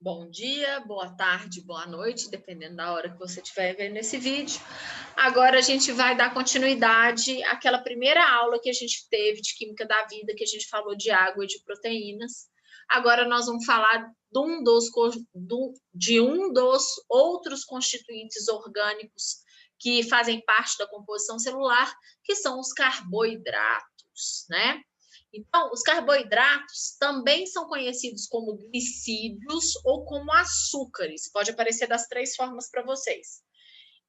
Bom dia, boa tarde, boa noite, dependendo da hora que você estiver vendo esse vídeo. Agora a gente vai dar continuidade àquela primeira aula que a gente teve de Química da Vida, que a gente falou de água e de proteínas. Agora nós vamos falar de um dos outros constituintes orgânicos que fazem parte da composição celular, que são os carboidratos, né? Então, os carboidratos também são conhecidos como glicídios ou como açúcares. Pode aparecer das três formas para vocês.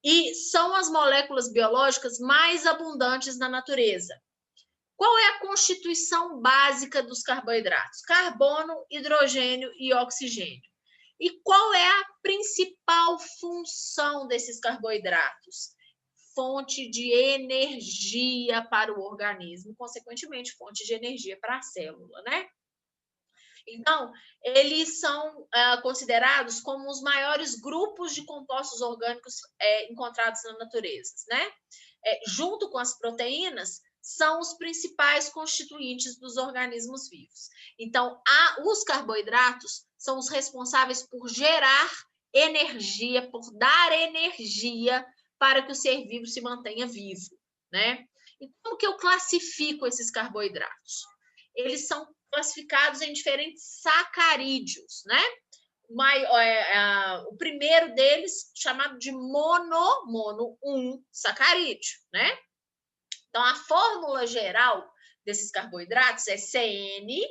E são as moléculas biológicas mais abundantes na natureza. Qual é a constituição básica dos carboidratos? Carbono, hidrogênio e oxigênio. E qual é a principal função desses carboidratos? Fonte de energia para o organismo, consequentemente, fonte de energia para a célula, né? Então, eles são considerados como os maiores grupos de compostos orgânicos encontrados na natureza, né? Junto com as proteínas, são os principais constituintes dos organismos vivos. Então, os carboidratos são os responsáveis por gerar energia, por dar energia para que o ser vivo se mantenha vivo, né? Então, como que eu classifico esses carboidratos? Eles são classificados em diferentes sacarídeos, né? O primeiro deles, chamado de mono 1 sacarídeo, né? Então, a fórmula geral desses carboidratos é CN,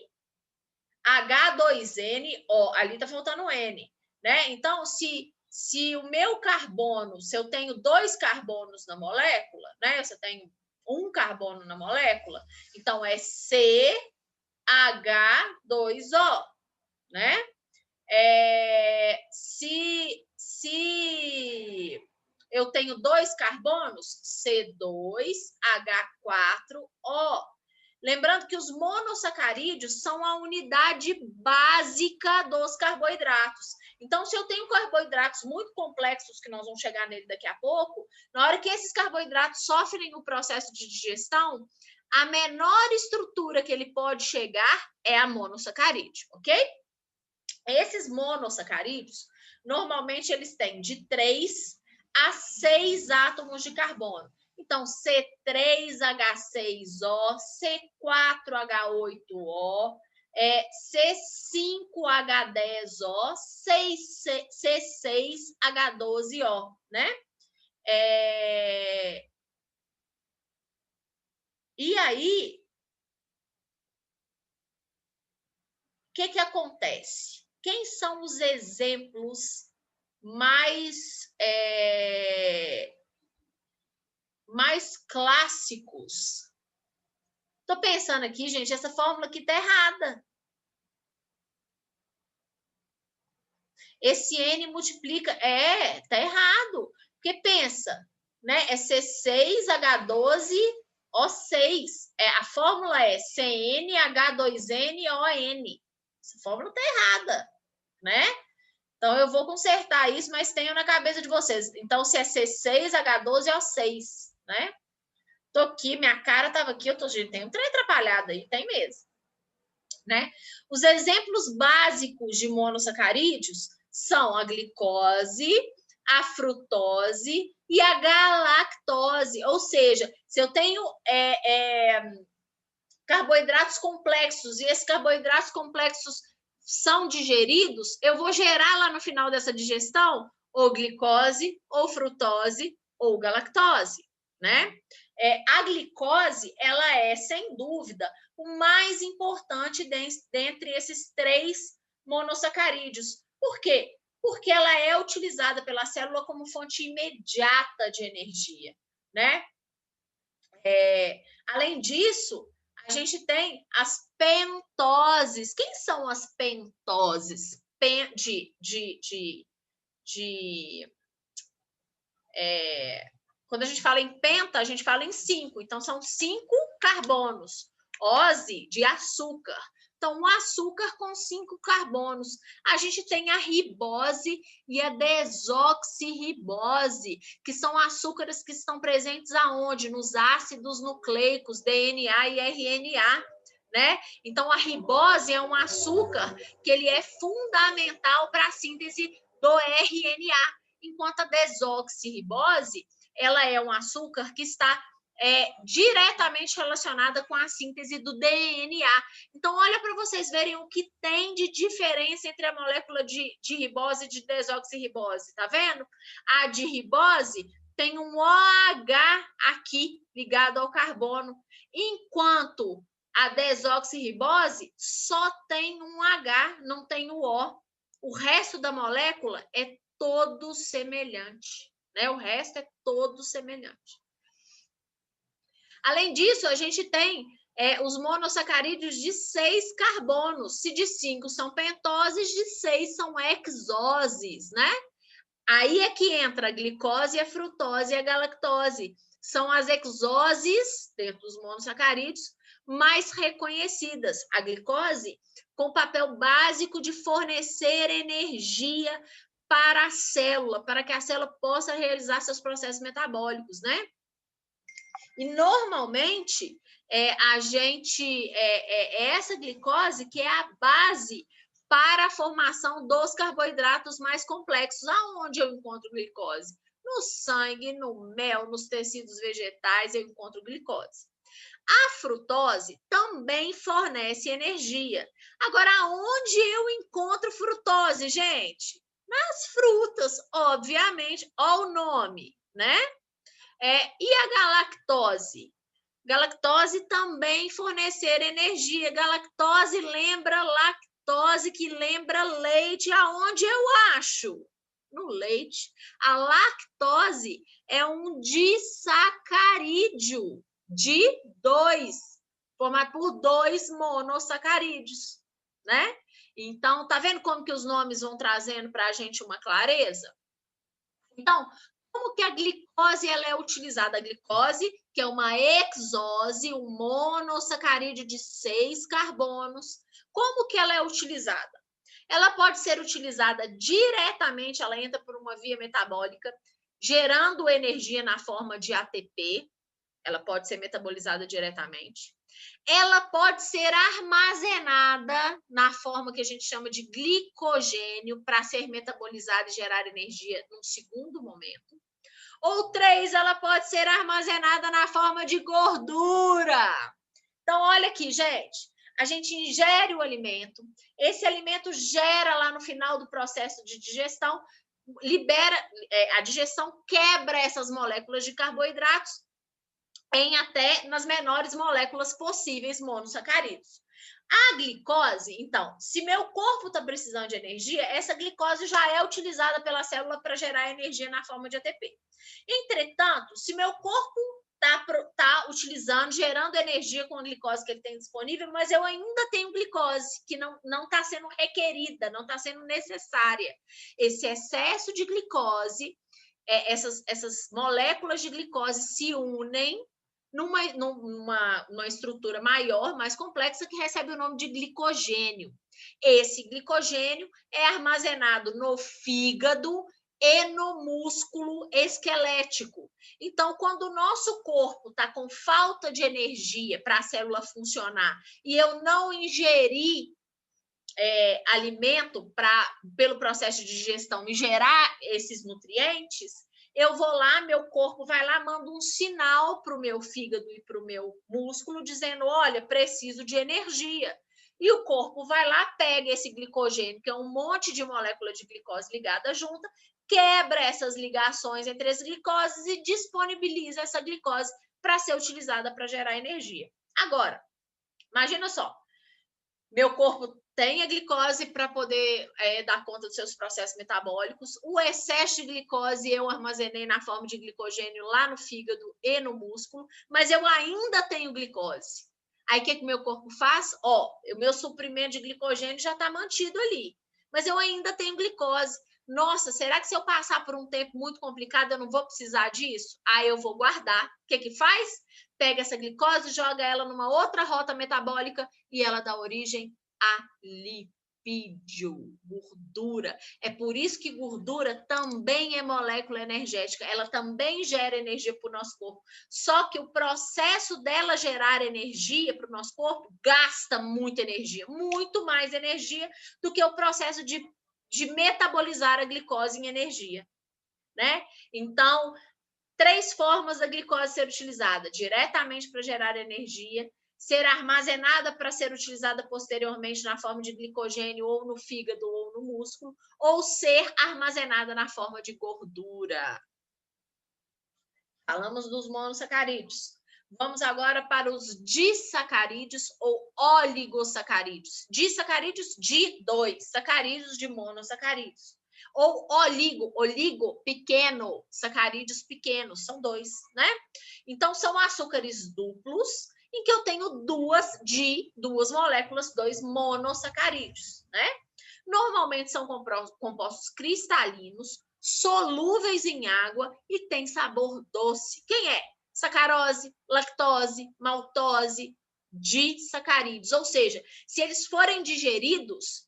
H2N, ali tá faltando N, né? Então, se o meu carbono, se eu tenho 2 carbonos na molécula, né? Se eu tenho 1 carbono na molécula, então é CH2O, né? Se eu tenho 2 carbonos, C2H4O. Lembrando que os monossacarídeos são a unidade básica dos carboidratos. Então, se eu tenho carboidratos muito complexos, que nós vamos chegar nele daqui a pouco, na hora que esses carboidratos sofrem o processo de digestão, a menor estrutura que ele pode chegar é a monossacarídeo, ok? Esses monossacarídeos, normalmente eles têm de 3 a 6 átomos de carbono. Então, C3H6O, C4H8O, C5H10O, C6H12O, né? E aí, o que acontece? Quem são os exemplos mais clássicos? Estou pensando aqui, gente, essa fórmula aqui está errada. Esse N multiplica... está errado. Porque pensa, né? É C6H12O6. A fórmula é CnH2nOn. Essa fórmula está errada, né? Então, eu vou consertar isso, mas tenho na cabeça de vocês. Então, se é C6H12O6, né? Tô aqui, minha cara estava aqui, gente, tem um trem atrapalhado aí, tem mesmo, né? Os exemplos básicos de monossacarídeos são a glicose, a frutose e a galactose. Ou seja, se eu tenho carboidratos complexos e esses carboidratos complexos são digeridos, eu vou gerar lá no final dessa digestão ou glicose, ou frutose, ou galactose, né? A glicose, ela é, sem dúvida, o mais importante dentre esses 3 monossacarídeos. Por quê? Porque ela é utilizada pela célula como fonte imediata de energia, né? Além disso, a gente tem as pentoses. Quem são as pentoses? Quando a gente fala em penta, a gente fala em 5. Então, são 5 carbonos. Ose, de açúcar. Então, um açúcar com 5 carbonos. A gente tem a ribose e a desoxirribose, que são açúcares que estão presentes aonde? Nos ácidos nucleicos, DNA e RNA, né? Então, a ribose é um açúcar que ele é fundamental para a síntese do RNA, enquanto a desoxirribose, ela é um açúcar que está diretamente relacionada com a síntese do DNA. Então, olha para vocês verem o que tem de diferença entre a molécula de ribose e de desoxirribose, tá vendo? A de ribose tem um OH aqui ligado ao carbono, enquanto a desoxirribose só tem um H, não tem o O. O resto da molécula é todo semelhante, né? O resto é todo semelhante. Além disso, a gente tem os monossacarídeos de 6 carbonos. Se de 5 são pentoses, de 6 são hexoses, né? Aí é que entra a glicose, a frutose e a galactose. São as hexoses, dentro dos monossacarídeos, mais reconhecidas. A glicose com o papel básico de fornecer energia para a célula, para que a célula possa realizar seus processos metabólicos, né? E, normalmente, essa glicose que é a base para a formação dos carboidratos mais complexos. Aonde eu encontro glicose? No sangue, no mel, nos tecidos vegetais, eu encontro glicose. A frutose também fornece energia. Agora, aonde eu encontro frutose, gente? Nas frutas, obviamente. Olha o nome, né? E a galactose? Galactose também fornecer energia. Galactose lembra lactose, que lembra leite. Aonde eu acho? No leite. A lactose é um disacarídeo de 2, formado por 2 monossacarídeos, né? Então, tá vendo como que os nomes vão trazendo para a gente uma clareza? Então, como que a glicose ela é utilizada? A glicose, que é uma hexose, um monossacarídeo de 6 carbonos, como que ela é utilizada? Ela pode ser utilizada diretamente, ela entra por uma via metabólica, gerando energia na forma de ATP, ela pode ser metabolizada diretamente. Ela pode ser armazenada na forma que a gente chama de glicogênio para ser metabolizada e gerar energia num segundo momento. Ou 3, ela pode ser armazenada na forma de gordura. Então, olha aqui, gente. A gente ingere o alimento, esse alimento gera lá no final do processo de digestão, libera, a digestão quebra essas moléculas de carboidratos em até nas menores moléculas possíveis, monossacarídeos. A glicose, então, se meu corpo está precisando de energia, essa glicose já é utilizada pela célula para gerar energia na forma de ATP. Entretanto, se meu corpo está utilizando, gerando energia com a glicose que ele tem disponível, mas eu ainda tenho glicose que não está sendo requerida, não está sendo necessária. Esse excesso de glicose, essas moléculas de glicose se unem numa estrutura maior, mais complexa, que recebe o nome de glicogênio. Esse glicogênio é armazenado no fígado e no músculo esquelético. Então, quando o nosso corpo está com falta de energia para a célula funcionar e eu não ingeri alimento pelo processo de digestão me gerar esses nutrientes, eu vou lá, meu corpo vai lá, manda um sinal para o meu fígado e para o meu músculo, dizendo, olha, preciso de energia. E o corpo vai lá, pega esse glicogênio, que é um monte de molécula de glicose ligada junta, quebra essas ligações entre as glicoses e disponibiliza essa glicose para ser utilizada para gerar energia. Agora, imagina só, meu corpo tem a glicose para poder dar conta dos seus processos metabólicos. O excesso de glicose eu armazenei na forma de glicogênio lá no fígado e no músculo, mas eu ainda tenho glicose. Aí o que o meu corpo faz? O meu suprimento de glicogênio já está mantido ali, mas eu ainda tenho glicose. Nossa, será que se eu passar por um tempo muito complicado eu não vou precisar disso? Aí eu vou guardar. O que faz? Pega essa glicose, joga ela numa outra rota metabólica e ela dá origem a lipídios. lipídio, gordura. É por isso que gordura também é molécula energética, ela também gera energia para o nosso corpo. Só que o processo dela gerar energia para o nosso corpo gasta muita energia, muito mais energia do que o processo de metabolizar a glicose em energia, né? Então, 3 formas da glicose ser utilizada: diretamente para gerar energia, ser armazenada para ser utilizada posteriormente na forma de glicogênio ou no fígado ou no músculo, ou ser armazenada na forma de gordura. Falamos dos monossacarídeos. Vamos agora para os disacarídeos ou oligosacarídeos. Disacarídeos de 2, sacarídeos de monossacarídeos. Ou oligo, pequeno, sacarídeos pequenos, são 2, né? Então, são açúcares duplos, em que eu tenho duas moléculas, 2 monossacarídeos, né? Normalmente são compostos cristalinos, solúveis em água e tem sabor doce. Quem é? Sacarose, lactose, maltose, disacarídeos. Ou seja, se eles forem digeridos,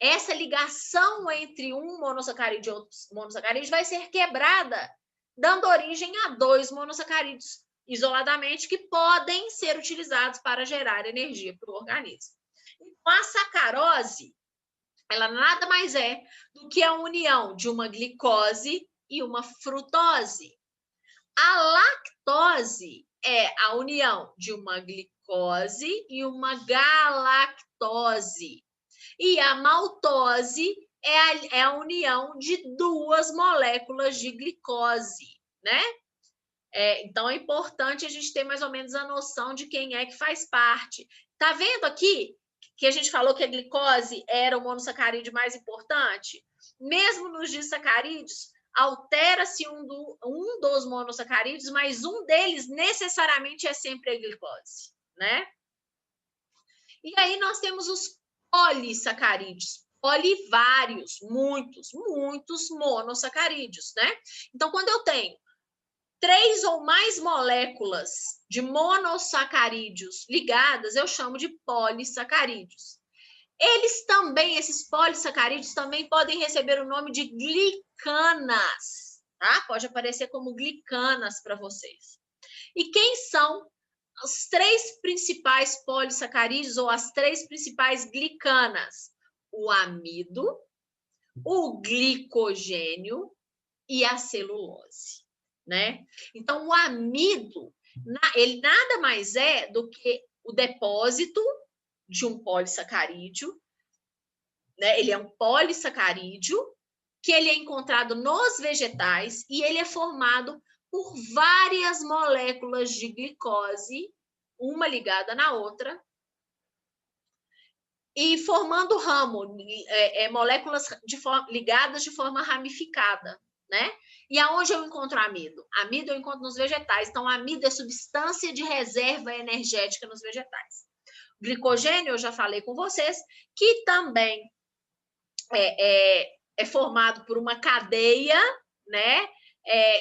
essa ligação entre um monossacarídeo e outro monossacarídeo vai ser quebrada, dando origem a 2 monossacarídeos isoladamente que podem ser utilizados para gerar energia para o organismo. Então, a sacarose, ela nada mais é do que a união de uma glicose e uma frutose. A lactose é a união de uma glicose e uma galactose. E a maltose é a união de 2 moléculas de glicose, né? Então, é importante a gente ter mais ou menos a noção de quem é que faz parte. Tá vendo aqui que a gente falou que a glicose era o monossacarídeo mais importante? Mesmo nos disacarídeos, altera-se um dos monossacarídeos, mas um deles necessariamente é sempre a glicose, né? E aí nós temos os polissacarídeos, polivários, muitos monossacarídeos, né? Então, quando eu tenho 3 ou mais moléculas de monossacarídeos ligadas, eu chamo de polissacarídeos. Esses polissacarídeos também podem receber o nome de glicanas, tá? Pode aparecer como glicanas para vocês. E quem são os 3 principais polissacarídeos ou as 3 principais glicanas? O amido, o glicogênio e a celulose, né? Então, o amido, ele nada mais é do que o depósito de um polissacarídeo, né? Ele é um polissacarídeo que ele é encontrado nos vegetais e ele é formado por várias moléculas de glicose, uma ligada na outra, e formando ramo, moléculas ligadas de forma ramificada, né? E aonde eu encontro amido? Amido eu encontro nos vegetais. Então, amido é substância de reserva energética nos vegetais. Glicogênio, eu já falei com vocês, que também é formado por uma cadeia, né?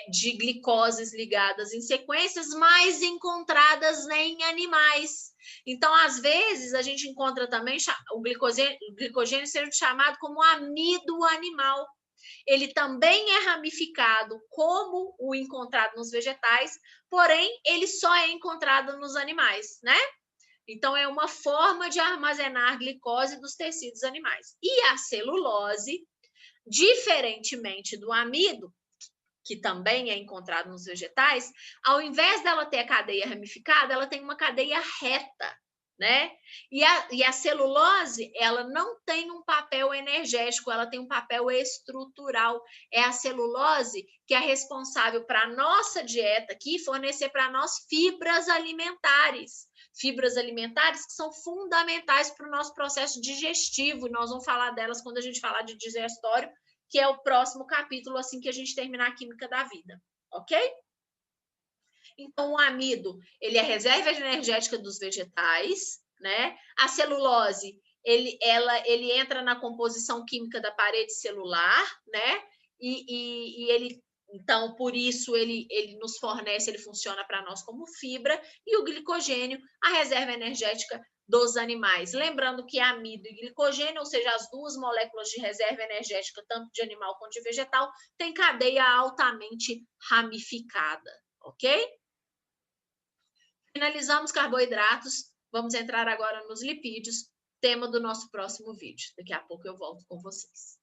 De glicoses ligadas em sequências, mas encontradas em animais. Então, às vezes, a gente encontra também o glicogênio sendo chamado como amido animal. Ele também é ramificado como o encontrado nos vegetais, porém, ele só é encontrado nos animais, né? Então, é uma forma de armazenar glicose dos tecidos animais. E a celulose, diferentemente do amido, que também é encontrado nos vegetais, ao invés dela ter a cadeia ramificada, ela tem uma cadeia reta, né? E a celulose, ela não tem um papel energético, ela tem um papel estrutural. É a celulose que é responsável para a nossa dieta aqui, fornecer para nós fibras alimentares. Fibras alimentares que são fundamentais para o nosso processo digestivo, e nós vamos falar delas quando a gente falar de digestório, que é o próximo capítulo, assim que a gente terminar a química da vida, ok? Então, o amido, ele é reserva energética dos vegetais, né? A celulose, ele entra na composição química da parede celular, né? E ele, então, por isso, ele nos fornece, ele funciona para nós como fibra, e o glicogênio, a reserva energética dos animais. Lembrando que amido e glicogênio, ou seja, as duas moléculas de reserva energética, tanto de animal quanto de vegetal, têm cadeia altamente ramificada, ok? Finalizamos carboidratos, vamos entrar agora nos lipídios, tema do nosso próximo vídeo. Daqui a pouco eu volto com vocês.